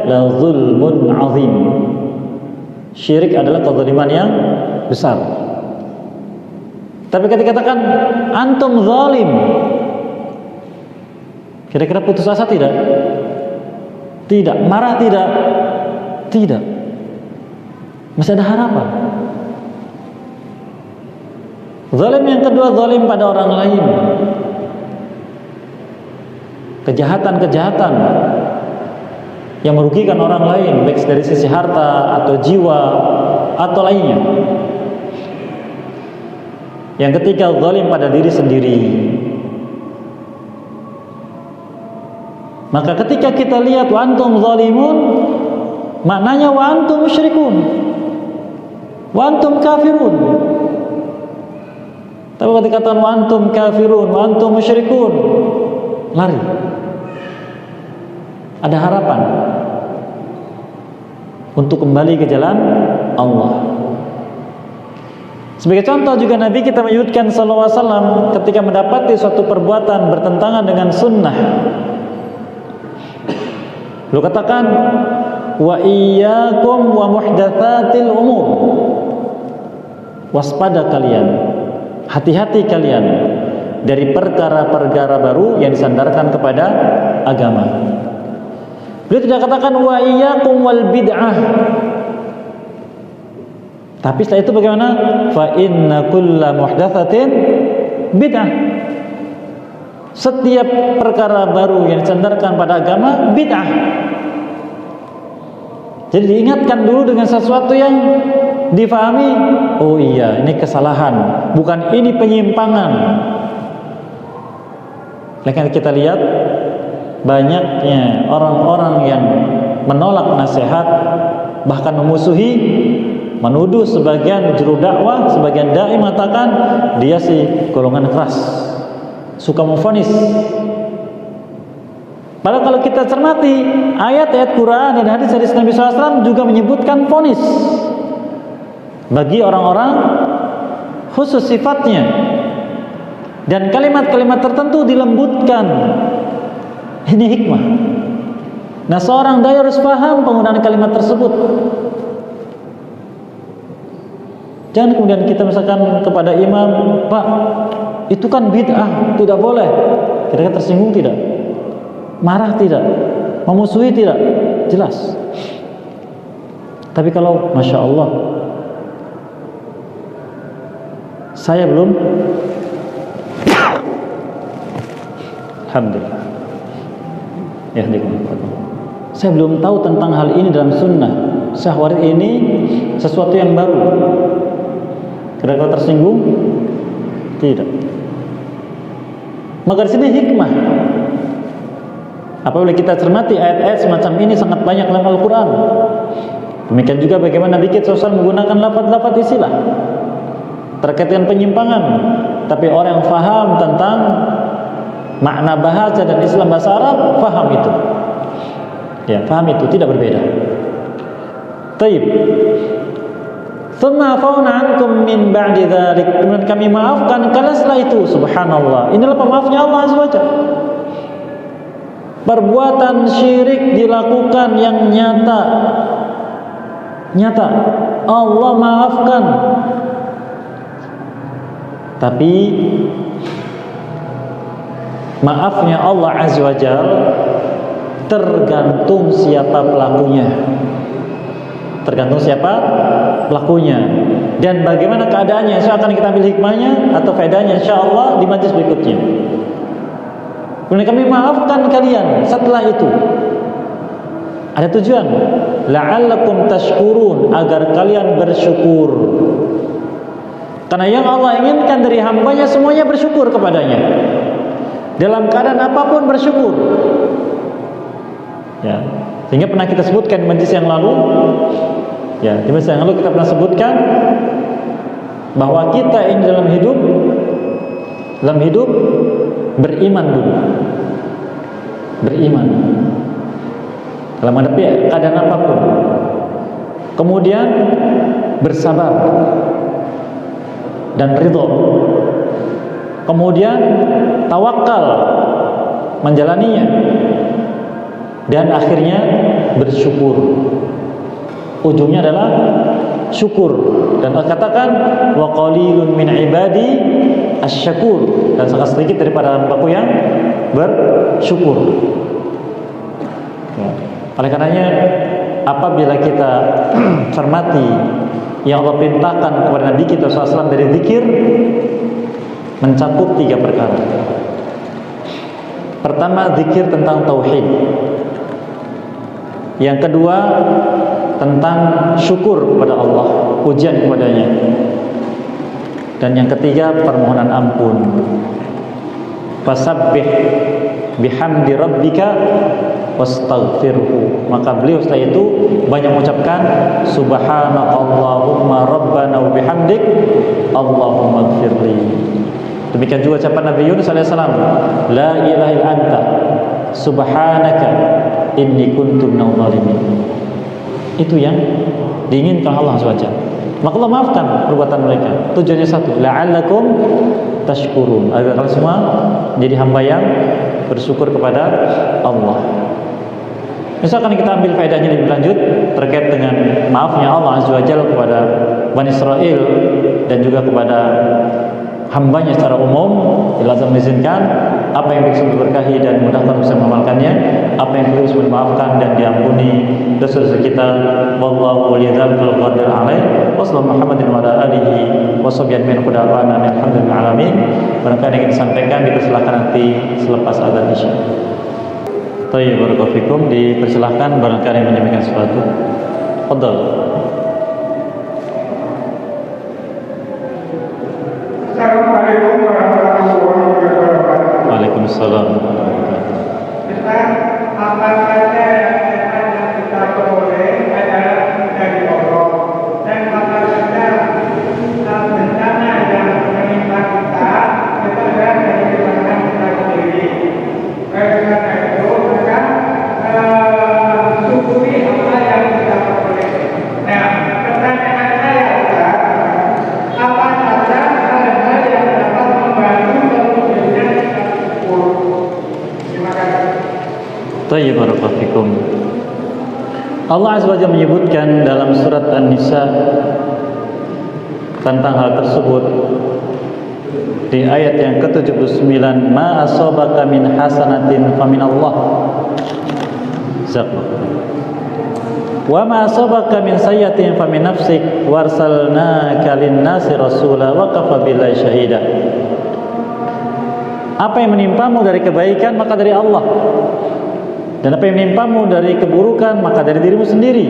la zulmun azim. Syirik adalah kezaliman yang besar. Tapi ketika katakan antum zalim, kira-kira putus asa tidak? Tidak. Marah tidak? Tidak. Masih ada harapan. Zalim yang kedua, zalim pada orang lain. Kejahatan-kejahatan yang merugikan orang lain, baik dari sisi harta atau jiwa atau lainnya. Yang ketiga, zalim pada diri sendiri. Maka ketika kita lihat wa antum zalimun, maknanya wa antum musyrikun, wa antum kafirun. Tapi ketika katakan wa antum kafirun, wa antum musyrikun, lari. Ada harapan untuk kembali ke jalan Allah. Sebagai contoh juga Nabi kita menyebutkan sallallahu alaihi wasallam ketika mendapati suatu perbuatan bertentangan dengan sunnah, beliau katakan wa iyyakum wa muhdatsatil umur, waspada kalian, hati-hati kalian dari perkara-perkara baru yang disandarkan kepada agama. Beliau tidak katakan wa iyyakum wal bid'ah, tapi setelah itu bagaimana? Fa inna kulla muhdatsatin bid'ah. Setiap perkara baru yang disandarkan pada agama bid'ah. Jadi diingatkan dulu dengan sesuatu yang difahami, oh iya, ini kesalahan, bukan ini penyimpangan. Lalu kita lihat banyaknya orang-orang yang menolak nasihat, bahkan memusuhi, menuduh sebagian juru dakwah, sebagian dai mengatakan dia sih golongan keras, suka memvonis. Padahal kalau kita cermati ayat-ayat Quran dan hadis Nabi SAW juga menyebutkan vonis bagi orang-orang khusus sifatnya, dan kalimat-kalimat tertentu dilembutkan. Ini hikmah. Nah, seorang dai harus paham penggunaan kalimat tersebut. Jangan kemudian kita misalkan kepada imam, Pak, itu kan bid'ah, tidak boleh. Kira-kira tersinggung tidak? Marah tidak? Memusuhi tidak? Jelas. Tapi kalau Masya Allah, saya belum, alhamdulillah, ya, saya belum tahu tentang hal ini dalam sunnah. Syahwat ini sesuatu yang baru. Kira-kira tersinggung? Tidak. Maka di sini hikmah. Apabila kita cermati ayat-ayat semacam ini sangat banyak dalam Al-Quran. Demikian juga bagaimana Nabi kita SAW menggunakan lafaz-lafaz istilah terkait dengan penyimpangan. Tapi orang yang faham tentang makna bahasa dan Islam bahasa Arab, faham itu. Ya, faham itu, tidak berbeda. Taib. Tsumma afauna ankum min ba'di dzalik. Kemudian kami maafkan kalian setelah itu. Subhanallah. Inilah pemaafnya Allah Azza wa Jalla. Perbuatan syirik dilakukan yang nyata. Nyata. Allah maafkan. Tapi maafnya Allah Azza wa Jalla tergantung siapa pelakunya. Tergantung siapa pelakunya dan bagaimana keadaannya. Insya Allah akan kita ambil hikmahnya atau faedahnya insyaallah di majlis berikutnya. Kemudian kami maafkan kalian setelah itu. Ada tujuan, la'allakum tashkurun, agar kalian bersyukur. Karena yang Allah inginkan dari hambanya semuanya bersyukur kepadanya. Dalam keadaan apapun bersyukur. Ya, sehingga pernah kita sebutkan di majlis yang lalu, ya, di majlis yang lalu kita pernah sebutkan bahwa kita ini dalam hidup beriman dulu. Beriman dalam menghadapi keadaan apapun. Kemudian bersabar dan ridho. Kemudian tawakal menjalaninya. Dan akhirnya bersyukur. Ujungnya adalah syukur. Dan Allah katakan wa qalilun min ibadi asyakur, dan sangat sedikit daripada hambaku yang bersyukur. Ya. Oleh karenanya apabila kita cermati yang Allah perintahkan kepada Nabi kita SAW dari zikir, mencakup 3 perkara. Pertama, zikir tentang tauhid. Yang kedua, tentang syukur kepada Allah, pujian kepadanya. Dan yang ketiga, permohonan ampun. Fasabbih bihamdi rabbika wastaghfirhu. Maka beliau setelah itu banyak mengucapkan subhanakallahumma rabbana wa bihamdik allahumma ighfirli. Demikian juga ucapan Nabi Yunus alaihissalam, la ilaha illa anta subhanaka inni kuntu minadh dhalimin. Itu yang diinginkan Allah SWT. Maka Allah maafkan perbuatan mereka. Tujuannya satu, la'allakum tashkurun, agar kalian semua menjadi hamba yang bersyukur kepada Allah. Misalkan kita ambil faedahnya lebih lanjut terkait dengan maafnya Allah SWT kepada Bani Israel dan juga kepada hambanya secara umum. Bila Allah mengizinkan, apa yang bisa diberkahi dan mudahkan bisa mengamalkannya, apa yang bisa dimaafkan dan diampuni dosa-dosa kita. Wallahu waliyadzal qadir alaih. Wassallallahu Muhammadin wa ala alihi washabbihi min qudabana alhamdulillah alamin. Barangkali yang disampaikan dipersilakan nanti selepas azan Isya. Thayyib, barakallahu fikum. Dipersilakan barangkali yang menyampaikan sesuatu. Fadhal. Assalamualaikum warahmatullahi wabarakatuh. Waalaikumsalam. Ustaz, apa saja yang kita peroleh adalah dari Allah, dan apa saja bencana yang menimpa kita itu adalah dari kesalahan kita sendiri. Karena itu maka syukuri apa yang kita peroleh. Nah, pertanyaan saya Ustaz, apa saja hal-hal yang dapat membantu terwujudnya kita syukur? Terima kasih. Thayyib, barakallahu fikum. Allah Azza wa Jalla menyebutkan dalam surat An-Nisa tentang hal tersebut di ayat yang ke-79, ma asabaka min hasanatin faminallah wa ma asabaka min sayyi'atin famin nafsik warsalnaka lin-nasi rasula wa kafa billahi syahida. Apa yang menimpamu dari kebaikan maka dari Allah, dan apa yang menimpamu dari keburukan maka dari dirimu sendiri.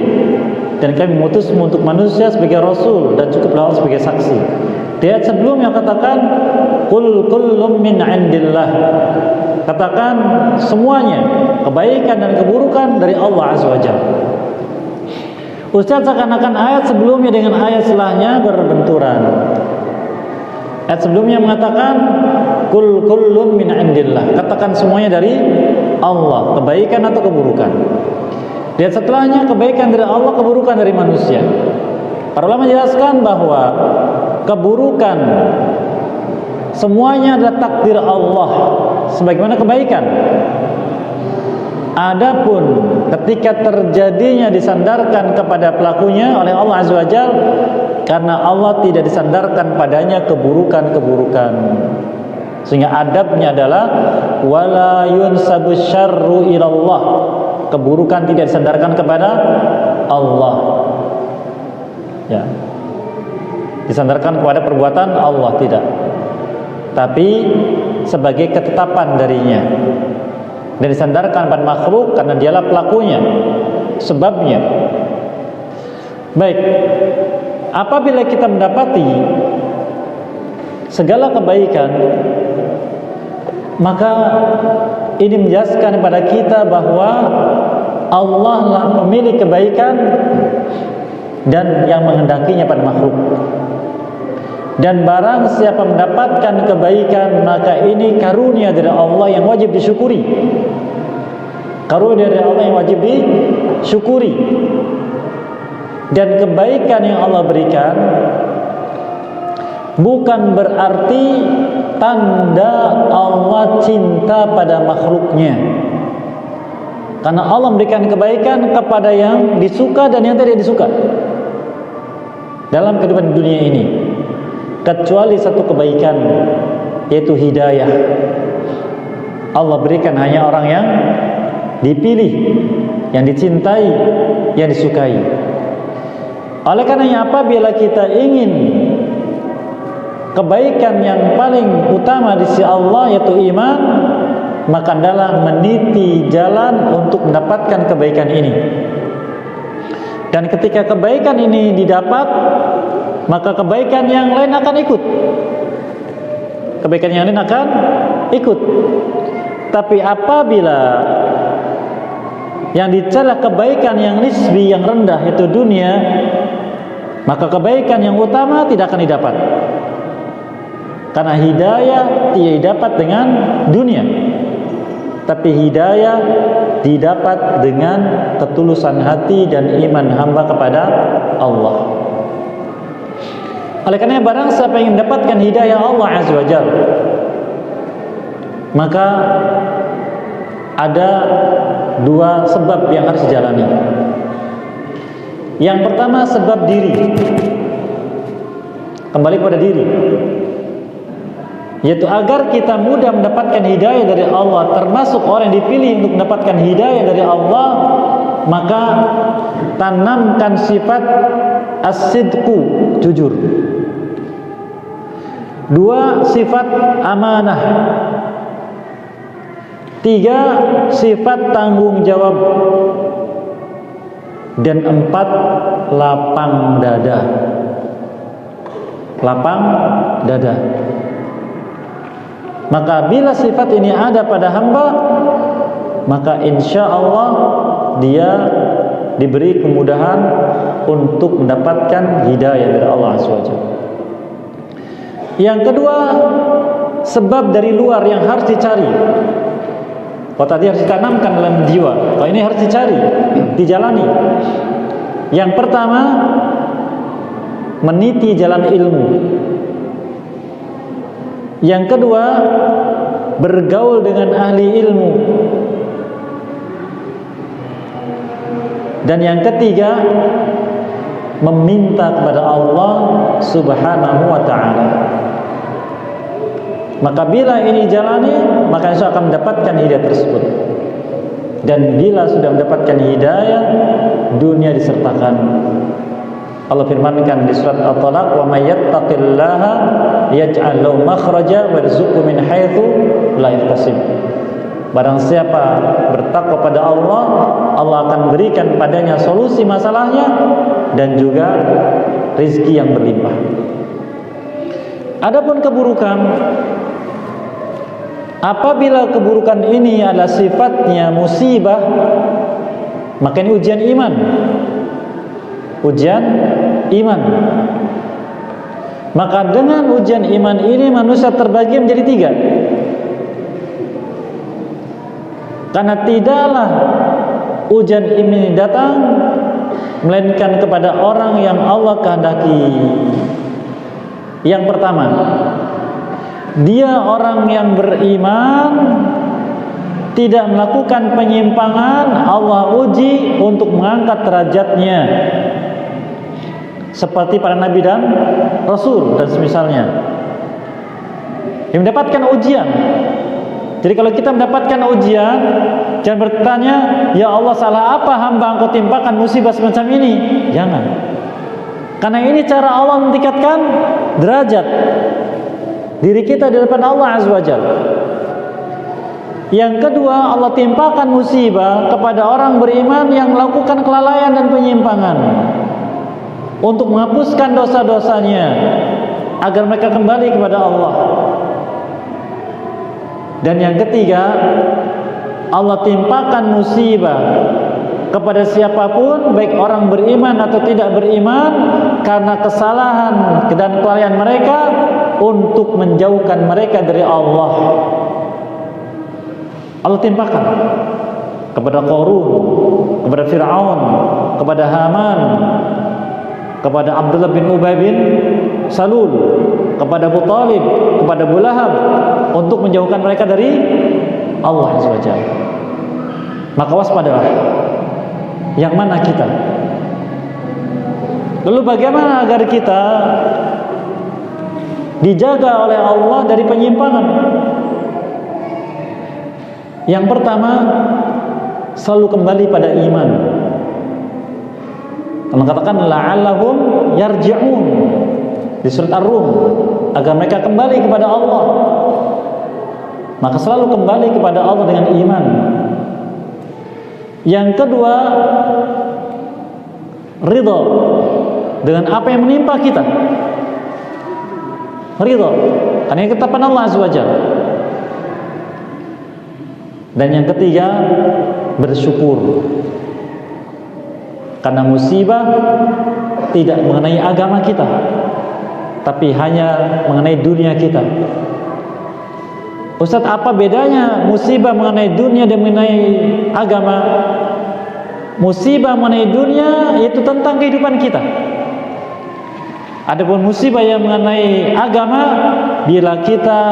Dan kami mengutusmu untuk manusia sebagai rasul, dan cukuplah Allah sebagai saksi. Di ayat sebelumnya katakan qul kullum min indillah. Katakan semuanya kebaikan dan keburukan dari Allah Azza wa Jalla. Ustaz, seakan-akan ayat sebelumnya dengan ayat setelahnya berbenturan. Ayat sebelumnya mengatakan kul kullum min indillah. Katakan semuanya dari Allah, kebaikan atau keburukan. Dan setelahnya kebaikan dari Allah, keburukan dari manusia. Para ulama menjelaskan bahwa keburukan semuanya adalah takdir Allah sebagaimana kebaikan. Adapun ketika terjadinya disandarkan kepada pelakunya oleh Allah Azza wa Jalla, karena Allah tidak disandarkan padanya keburukan-keburukan. Sehingga adabnya adalah wala yunsabu syarru ilallah. Keburukan tidak disandarkan kepada Allah. Ya. Disandarkan kepada perbuatan Allah tidak. Tapi sebagai ketetapan darinya. Dan disandarkan pada makhluk karena dialah pelakunya. sebabnya. Baik, apabila kita mendapati segala kebaikan, maka ini menjelaskan kepada kita bahwa Allah lah pemilik kebaikan dan yang menghendakinya pada makhluk. Dan barang siapa mendapatkan kebaikan, maka ini karunia dari Allah yang wajib disyukuri. Karunia dari Allah yang wajib disyukuri. Dan kebaikan yang Allah berikan bukan berarti tanda Allah cinta pada makhluknya. Karena Allah memberikan kebaikan kepada yang disuka dan yang tidak disuka dalam kehidupan dunia ini. Kecuali satu kebaikan, yaitu hidayah. Allah berikan hanya orang yang dipilih, yang dicintai, yang disukai. Oleh karenanya apabila kita ingin kebaikan yang paling utama di sisi Allah, yaitu iman, maka adalah meniti jalan untuk mendapatkan kebaikan ini. Dan ketika kebaikan ini didapat, maka kebaikan yang lain akan ikut. Kebaikan yang lain akan ikut. Tapi apabila yang dicela kebaikan yang nisbi, yang rendah, yaitu dunia, maka kebaikan yang utama tidak akan didapat. Karena hidayah tidak didapat dengan dunia, tapi hidayah didapat dengan ketulusan hati dan iman hamba kepada Allah. Oleh karena barang siapa yang mendapatkan hidayah Allah Azza wa Jalla, maka ada dua sebab yang harus dijalani. Yang pertama sebab diri, kembali kepada diri, yaitu agar kita mudah mendapatkan hidayah dari Allah, termasuk orang yang dipilih untuk mendapatkan hidayah dari Allah, maka tanamkan sifat as-sidqu, jujur. Dua, sifat amanah. Tiga, sifat tanggung jawab. Dan empat, lapang dada. Lapang dada. Maka bila sifat ini ada pada hamba, maka insya Allah dia diberi kemudahan untuk mendapatkan hidayah dari Allah Azza wa Jalla. Yang kedua, sebab dari luar yang harus dicari. Kalau tadi harus ditanamkan dalam jiwa, kalau ini harus dicari, dijalani. Yang pertama, meniti jalan ilmu. Yang kedua, bergaul dengan ahli ilmu. Dan yang ketiga, meminta kepada Allah Subhanahu wa ta'ala. Maka bila ini jalani, maka insya Allah akan mendapatkan hidayah tersebut. Dan bila sudah mendapatkan hidayah, dunia disertakan. Allah firmankan di surat At-Talaq, "Wa may yattaqillaha yaj'al lahu makhraja wa yarzuqhu min haitsu la yahtasib." Barang siapa bertakwa pada Allah, Allah akan berikan padanya solusi masalahnya dan juga rezeki yang berlimpah. Adapun keburukan, apabila keburukan ini adalah sifatnya musibah, maka ini ujian iman. Ujian iman. Maka dengan ujian iman ini manusia terbagi menjadi tiga. Karena tidaklah ujian ini datang melainkan kepada orang yang Allah kehendaki. Yang pertama, dia orang yang beriman, tidak melakukan penyimpangan, Allah uji untuk mengangkat derajatnya, seperti para nabi dan rasul dan semisalnya yang mendapatkan ujian. Jadi kalau kita mendapatkan ujian, jangan bertanya, ya Allah salah apa hamba engkau timpakan musibah semacam ini. Jangan. Karena ini cara Allah meningkatkan derajat diri kita di depan Allah Azza wa Jalla. Yang kedua, Allah timpakan musibah kepada orang beriman yang melakukan kelalaian dan penyimpangan untuk menghapuskan dosa-dosanya agar mereka kembali kepada Allah. Dan yang ketiga, Allah timpakan musibah kepada siapapun, baik orang beriman atau tidak beriman, karena kesalahan dan kelalaian mereka untuk menjauhkan mereka dari Allah. Allah timpakan kepada Qarun, kepada Fir'aun, kepada Haman, kepada Abdullah bin Ubay bin Salul, kepada Abu Talib, kepada Abu Lahab, untuk menjauhkan mereka dari Allah SWT. Maka waspadalah, yang mana kita? Lalu bagaimana agar kita dijaga oleh Allah dari penyimpangan? Yang pertama, selalu kembali pada iman. Allah katakan la'allahum yarji'un di surat Ar-Rum, agar mereka kembali kepada Allah. Maka selalu kembali kepada Allah dengan iman. Yang kedua, ridha dengan apa yang menimpa kita. Ridha karena ini ketetapan Allah Azza wa Jalla. Dan yang ketiga, bersyukur karena musibah tidak mengenai agama kita, tapi hanya mengenai dunia kita. Ustaz, apa bedanya musibah mengenai dunia dan mengenai agama? Musibah mengenai dunia itu tentang kehidupan kita. Adapun musibah yang mengenai agama, bila kita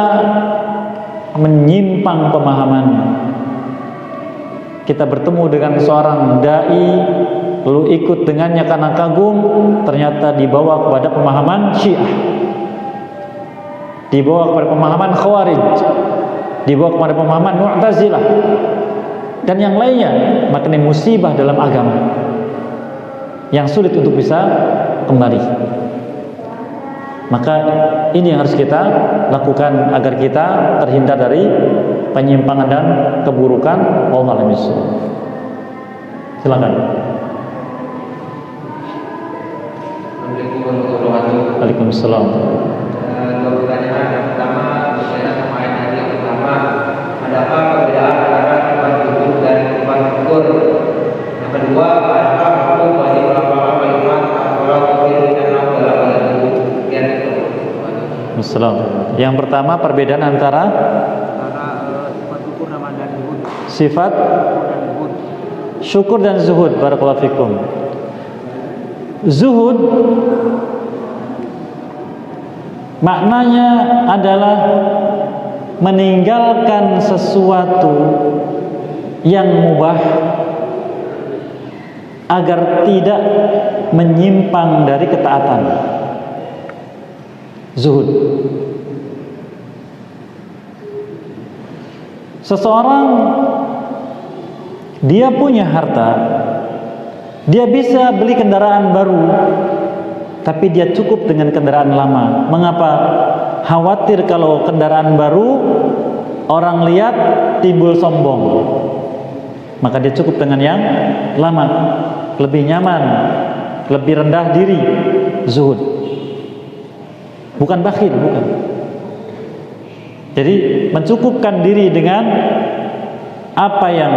menyimpang pemahaman, kita bertemu dengan seorang dai, lalu ikut dengannya karena kagum, ternyata dibawa kepada pemahaman Syiah, dibawa kepada pemahaman Khawarij, dibawa kepada pemahaman Mu'tazilah dan yang lainnya. Maka ini musibah dalam agama yang sulit untuk bisa kembali. Maka ini yang harus kita lakukan agar kita terhindar dari penyimpangan dan keburukan. Wallahu a'lam bishawab. Silakan. Assalamualaikum warahmatullahi wabarakatuh. Waalaikumsalam. Dua pertanyaan. Yang pertama, berkaitan sama ayat tadi. Yang pertama, adakah perbedaan antara sifat syukur dan sifat syukur? Yang kedua, adakah hukum wajib melakukan kalimat kalau kafir dan dalam bahasa tubuh? Sekian. Assalamualaikum. Yang pertama, perbedaan antara Sifat syukur dan zuhud. sifat syukur dan zuhud. Barakallahu fikum. Zuhud maknanya adalah meninggalkan sesuatu yang mubah agar tidak menyimpang dari ketaatan. Zuhud. Seseorang dia punya harta, dia bisa beli kendaraan baru, tapi dia cukup dengan kendaraan lama. Mengapa? Khawatir kalau kendaraan baru orang lihat timbul sombong. Maka dia cukup dengan yang lama, lebih nyaman, lebih rendah diri. Zuhud. Bukan bakhil, bukan. Jadi mencukupkan diri dengan apa yang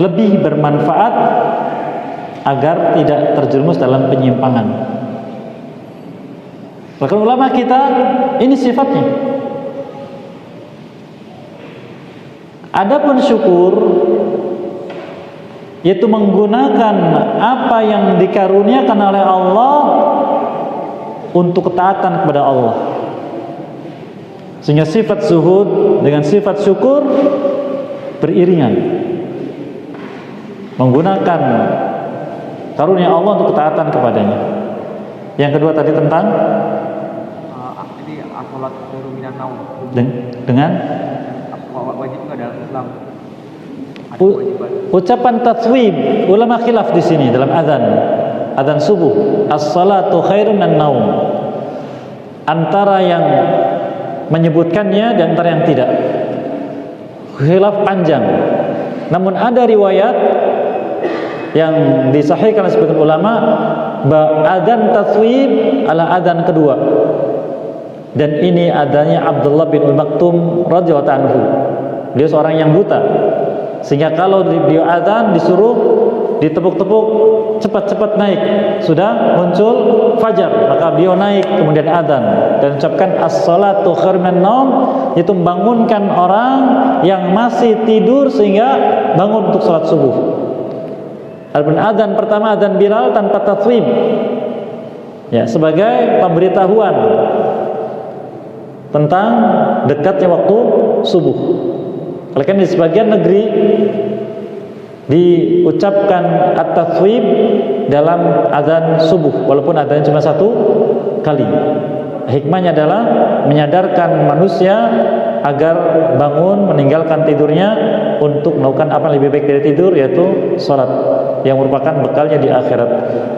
lebih bermanfaat agar tidak terjerumus dalam penyimpangan. Bahkan ulama kita ini sifatnya. Adapun syukur yaitu menggunakan apa yang dikaruniakan oleh Allah untuk ketaatan kepada Allah. Sehingga sifat zuhud dengan sifat syukur beriringan. Menggunakan karunia Allah untuk ketaatan kepadanya. Yang kedua tadi tentang Ini asolat minan naum. dengan Wajib juga dalam Islam. ucapan tathwib. Ulama khilaf di sini dalam azan subuh, as-salatu khairun minan naum. Antara yang menyebutkannya dan antara yang tidak. khilaf panjang. Namun ada riwayat yang disahihkan oleh sebagian ulama bahwa adzan tathwib adalah adzan kedua. Dan ini adanya Abdullah bin Maktum radhiyallahu anhu. Dia seorang yang buta, sehingga kalau dia adzan disuruh ditepuk-tepuk, cepat-cepat naik. Sudah muncul fajar, maka beliau naik kemudian adzan dan ucapkan as-salatu khairun minan naum, yaitu membangunkan orang yang masih tidur sehingga bangun untuk salat subuh. Adapun adzan pertama, adzan Bilal tanpa tathwib, ya, sebagai pemberitahuan tentang dekatnya waktu subuh. Oleh karena di sebagian negeri diucapkan at-tathwib dalam adzan subuh, walaupun adzannya cuma satu kali. Hikmahnya adalah menyadarkan manusia agar bangun, meninggalkan tidurnya untuk melakukan apa yang lebih baik dari tidur, yaitu salat yang merupakan bekalnya di akhirat.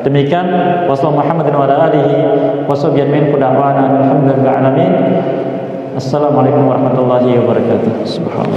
Demikian wasallallahu Muhammadin wa ala alihi washabbihi min qud'ana alhamdulillahi alamin. Assalamualaikum warahmatullahi wabarakatuh. Subhanallah.